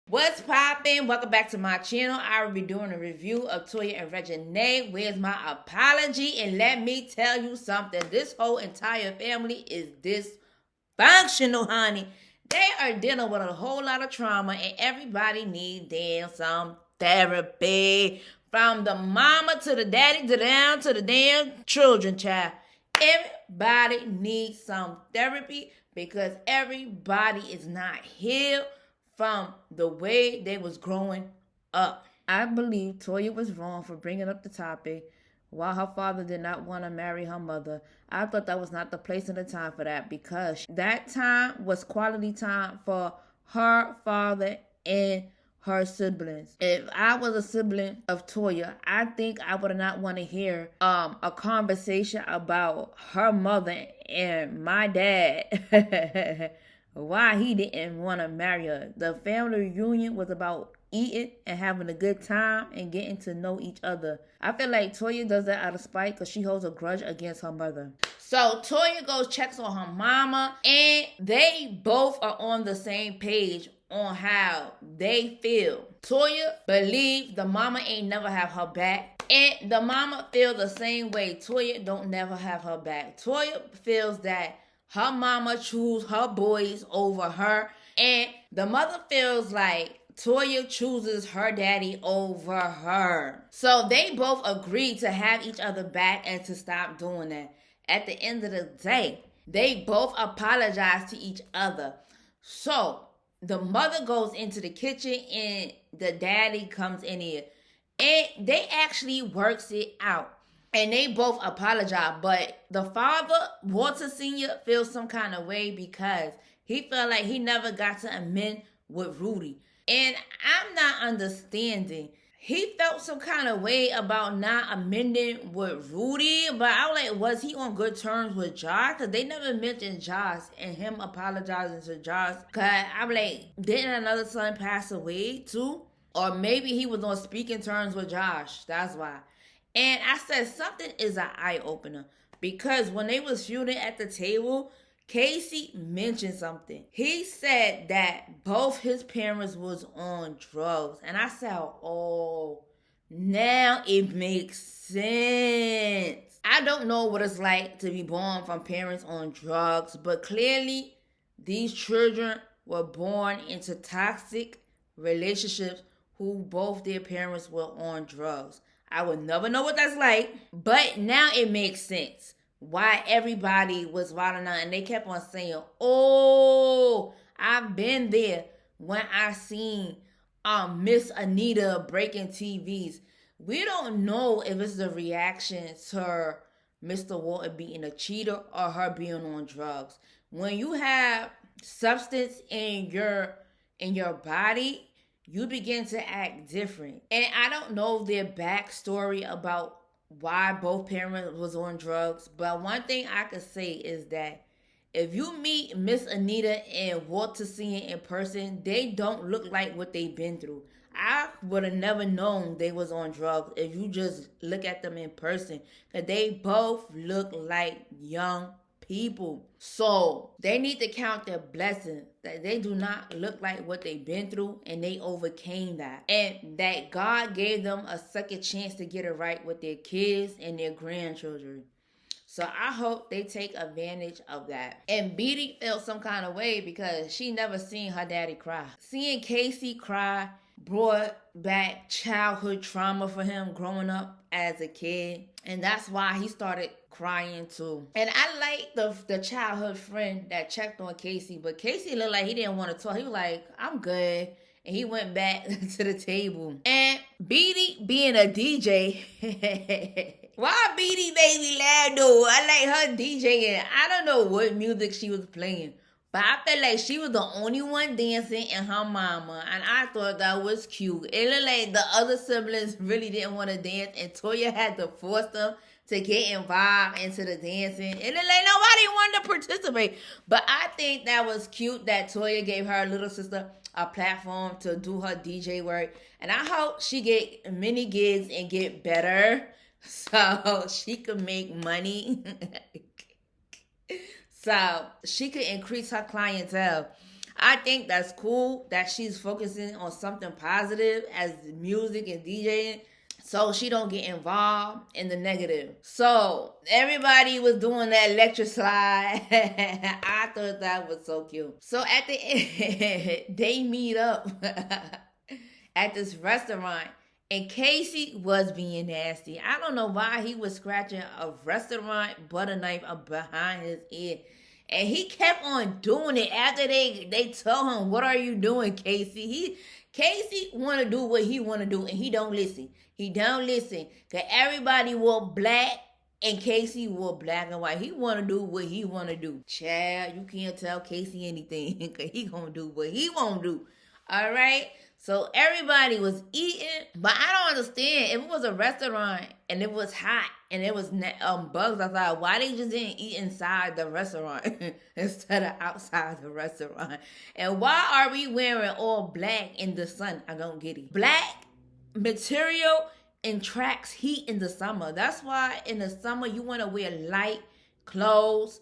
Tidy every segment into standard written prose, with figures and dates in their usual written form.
What's poppin'? Welcome back to my channel. I will be doing a review of Toya and Reginae. Where's my apology? And let me tell you something. This whole entire family is dysfunctional, honey. They are dealing with a whole lot of trauma, and everybody needs some therapy. From the mama to the daddy to down to the damn children, child. Everybody needs some therapy because everybody is not healed from the way they was growing up. I believe Toya was wrong for bringing up the topic while her father did not want to marry her mother. I thought that was not the place and the time for that because that time was quality time for her father and her siblings. If I was a sibling of Toya, I think I would not want to hear a conversation about her mother and my dad. Why he didn't want to marry her. The family reunion was about eating and having a good time and getting to know each other. I feel like Toya does that out of spite because she holds a grudge against her mother. So Toya goes checks on her mama and they both are on the same page on how they feel. Toya believes the mama ain't never have her back. And the mama feel the same way. Toya don't never have her back. Toya feels that her mama choose her boys over her. And the mother feels like Toya chooses her daddy over her. So they both agree to have each other back and to stop doing that. At the end of the day, they both apologize to each other. So the mother goes into the kitchen and the daddy comes in here. And they actually works it out. And they both apologize. But the father, Walter Sr., feels some kind of way because he felt like he never got to amend with Rudy. And I'm not understanding. He felt some kind of way about not amending with Rudy. But I was like, was he on good terms with Josh? Because they never mentioned Josh and him apologizing to Josh. Because I'm like, didn't another son pass away too? Or maybe he was on speaking terms with Josh. That's why. And I said something is an eye-opener. Because when they was feuding at the table, Casey mentioned something. He said that both his parents was on drugs. And I said, oh, now it makes sense. I don't know what it's like to be born from parents on drugs. But clearly, these children were born into toxic relationships who both their parents were on drugs. I would never know what that's like, but now it makes sense why everybody was wilding out. And they kept on saying, oh, I've been there when I seen Ms.Anita breaking TVs. We don't know if it's the reaction to Mr. Walter being a cheater or her being on drugs. When you have substance in your body, you begin to act different. And I don't know their backstory about why both parents was on drugs. But one thing I could say is that if you meet Ms.Anita and Walter Sr. in person, they don't look like what they've been through. I would have never known they was on drugs if you just look at them in person. Because they both look like young people. So they need to count their blessings that they do not look like what they've been through and they overcame that. And that God gave them a second chance to get it right with their kids and their grandchildren. So I hope they take advantage of that. And Beedy felt some kind of way because she never seen her daddy cry. Seeing Casey cry brought back childhood trauma for him growing up as a kid. And that's why he started crying too. And I like the childhood friend that checked on Casey, but Casey looked like he didn't want to talk. He was like, I'm good. And he went back to the table. And Beedy being a DJ, why Beedy made me laugh though? I like her DJing. I don't know what music she was playing, but I felt like she was the only one dancing and her mama. And I thought that was cute. It looked like the other siblings really didn't want to dance and Toya had to force them to get involved into the dancing. And it like nobody wanted to participate. But I think that was cute that Toya gave her little sister a platform to do her DJ work. And I hope she get many gigs and get better so she could make money. So she could increase her clientele. I think that's cool that she's focusing on something positive as music and DJing, so she don't get involved in the negative. So everybody was doing that electric slide. I thought that was so cute. So at the end, they meet up at this restaurant. And Casey was being nasty. I don't know why he was scratching a restaurant butter knife behind his ear. And he kept on doing it after they told him, "What are you doing, Casey?" Casey want to do what he want to do, and he don't listen. He don't listen. Because everybody wore black, and Casey wore black and white. He want to do what he want to do. Child, you can't tell Casey anything, because he going to do what he want to do. All right? So everybody was eating, but I don't understand. If it was a restaurant and it was hot and it was bugs outside, why they just didn't eat inside the restaurant instead of outside the restaurant? And why are we wearing all black in the sun? I don't get it. Black material attracts heat in the summer. That's why in the summer you want to wear light clothes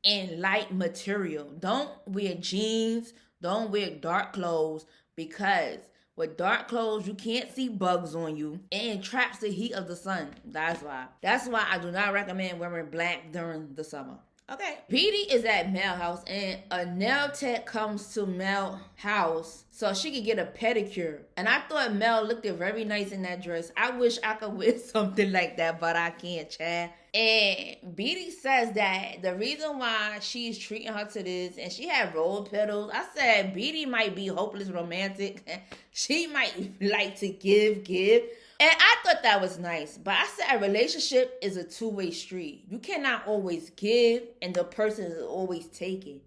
and light material. Don't wear jeans. Don't wear dark clothes. Because with dark clothes, you can't see bugs on you. And it traps the heat of the sun. That's why. That's why I do not recommend wearing black during the summer. Okay. Beedy is at Mel's house, and a nail tech comes to Mel's house so she could get a pedicure. And I thought Mel looked very nice in that dress. I wish I could wear something like that, but I can't, Chad. And Beedy says that the reason why she's treating her to this, and she had rose petals. I said Beedy might be hopeless romantic. She might like to give. And I thought that was nice. But I said a relationship is a two-way street. You cannot always give and the person is always taking.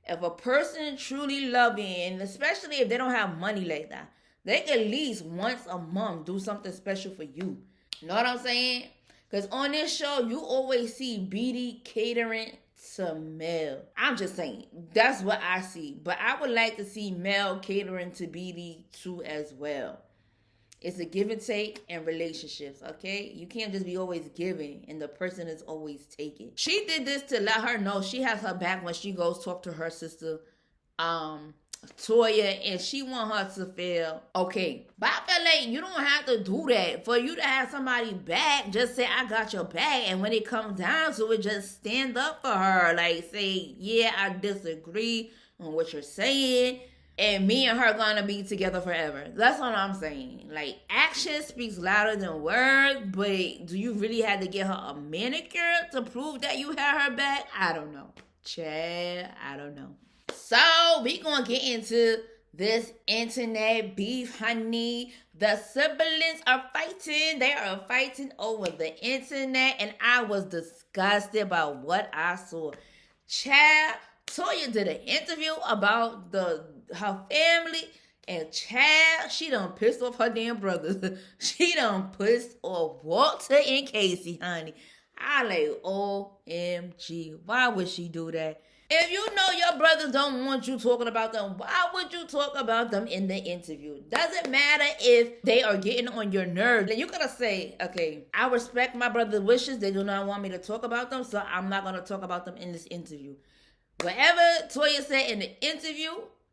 If a person truly loves you, and especially if they don't have money like that, they can at least once a month do something special for you. You know what I'm saying? Because on this show, you always see Beedy catering to Mel. I'm just saying. That's what I see. But I would like to see Mel catering to Beedy too as well. It's a give and take in relationships, okay? You can't just be always giving and the person is always taking. She did this to let her know she has her back when she goes talk to her sister, Toya, and she want her to feel okay. But I feel like you don't have to do that. For you to have somebody back, just say, I got your back. And when it comes down to it, just stand up for her. Like, say, yeah, I disagree on what you're saying. And me and her gonna be together forever. That's what I'm saying. Like, action speaks louder than words, but do you really have to get her a manicure to prove that you had her back? I don't know. Chad, I don't know. So, we gonna get into this internet beef, honey. The siblings are fighting. They are fighting over the internet, and I was disgusted by what I saw. Chad, Toya did an interview about her family, and Chad, she done pissed off her damn brothers. She done pissed off Walter and Casey, honey. I like, OMG, why would she do that? If you know your brothers don't want you talking about them, why would you talk about them in the interview? Doesn't matter if they are getting on your nerves. Then you gotta say, okay, I respect my brother's wishes. They do not want me to talk about them, so I'm not gonna talk about them in this interview. Whatever Toya said in the interview,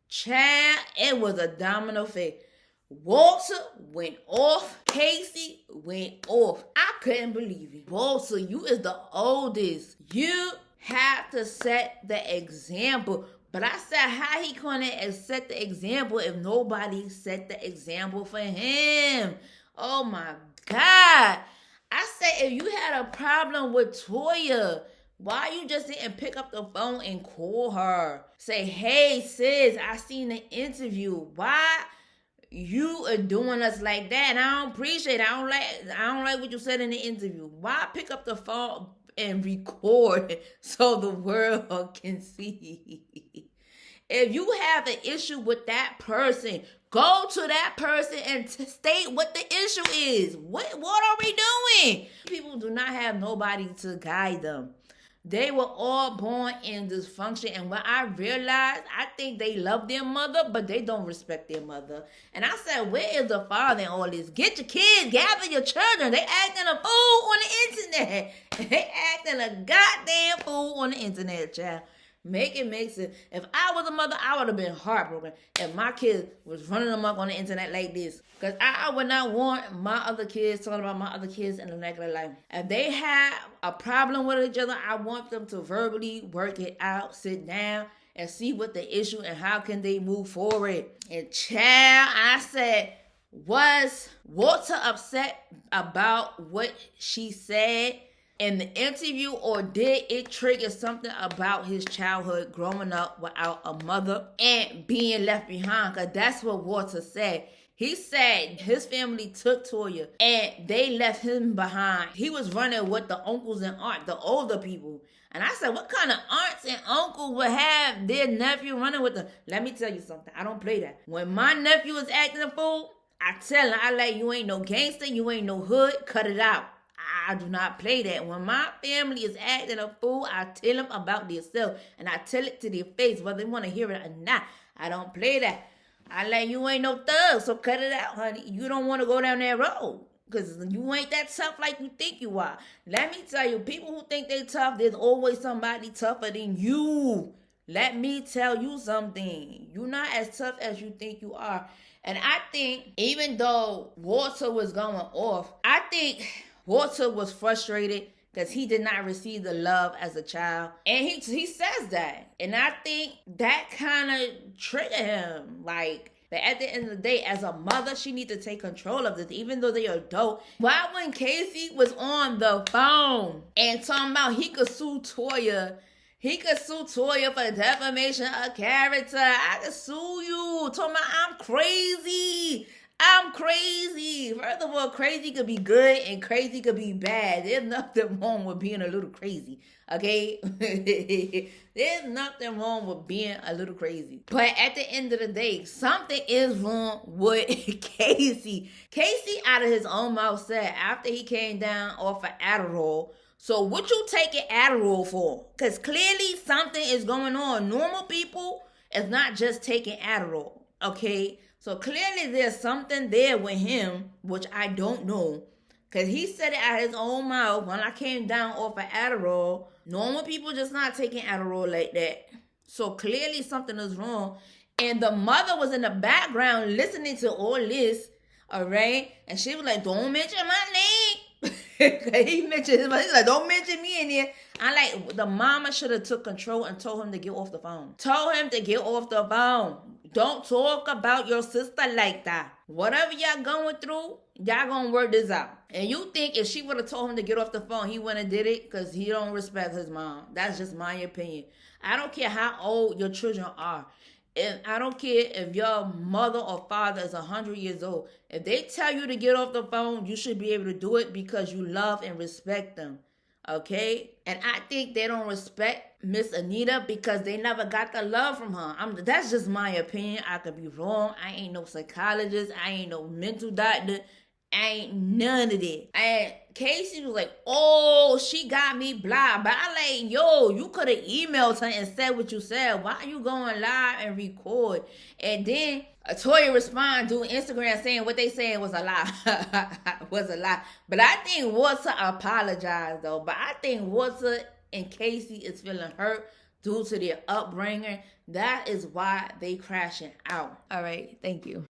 Chad, it was a domino effect. Walter went off. Casey went off. I couldn't believe it. Walter, you is the oldest. You have to set the example. But I said, how he gonna set the example if nobody set the example for him? Oh my God. I said, if you had a problem with Toya, why you just didn't pick up the phone and call her? Say, hey, sis, I seen the interview. Why you are doing us like that? And I don't appreciate it. I don't like what you said in the interview. Why pick up the phone and record so the world can see? If you have an issue with that person, go to that person and state what the issue is. What are we doing? People do not have nobody to guide them. They were all born in dysfunction, and when I realized, I think they love their mother, but they don't respect their mother. And I said, where is the father in all this? Get your kids, gather your children. They acting a fool on the internet. They acting a goddamn fool on the internet, child. Make it make sense. If I was a mother, I would have been heartbroken if my kids was running amok on the internet like this. Because I would not want my other kids talking about my other kids in the regular life. If they have a problem with each other, I want them to verbally work it out, sit down, and see what the issue and how can they move forward. And child, I said, was Walter upset about what she said in the interview, or did it trigger something about his childhood growing up without a mother and being left behind? Because that's what Walter said. He said his family took Toya and they left him behind. He was running with the uncles and aunts, the older people. And I said, what kind of aunts and uncles would have their nephew running with them? Let me tell you something. I don't play that. When my nephew is acting a fool, I tell him, I like, you ain't no gangster, you ain't no hood, cut it out. I do not play that. When my family is acting a fool, I tell them about themselves. And I tell it to their face, whether they want to hear it or not. I don't play that. I like, you ain't no thug, so cut it out, honey. You don't want to go down that road. Because you ain't that tough like you think you are. Let me tell you, people who think they tough, there's always somebody tougher than you. Let me tell you something. You're not as tough as you think you are. And I think, even though Walter was going off, I think Walter was frustrated because he did not receive the love as a child. And he says that. And I think that kind of triggered him. Like, but at the end of the day, as a mother, she needs to take control of this, even though they're adult. Why when Casey was on the phone and talking about he could sue Toya, for defamation of character. I could sue you. Talking about I'm crazy. First of all, crazy could be good and crazy could be bad. There's nothing wrong with being a little crazy. Okay? There's nothing wrong with being a little crazy. But at the end of the day, something is wrong with Casey. Casey, out of his own mouth, said after he came down off of Adderall, so what you taking Adderall for? Because clearly something is going on. Normal people is not just taking Adderall, okay? So clearly there's something there with him, which I don't know. Because he said it out of his own mouth when I came down off of Adderall. Normal people just not taking Adderall like that. So clearly something is wrong. And the mother was in the background listening to all this, all right? And she was like, don't mention my name. He mentioned his mother. He's like, don't mention me in here. I like, the mama should have took control and told him to get off the phone. Told him to get off the phone. Don't talk about your sister like that. Whatever y'all going through, y'all gonna work this out. And you think if she would have told him to get off the phone, he wouldn't have did it because he don't respect his mom. That's just my opinion. I don't care how old your children are. And I don't care if your mother or father is 100 years old. If they tell you to get off the phone, you should be able to do it because you love and respect them. Okay? And I think they don't respect Ms.Anita because they never got the love from her. That's just my opinion. I could be wrong. I ain't no psychologist. I ain't no mental doctor. I ain't none of that. And Casey was like, oh, she got me blah. But I like, yo, you could have emailed her and said what you said. Why are you going live and record? And then Toya responded to Instagram saying what they said was a lie. Was a lie. But I think Walter apologized though. But I think Walter and Casey is feeling hurt due to their upbringing. That is why they crashing out. All right. Thank you.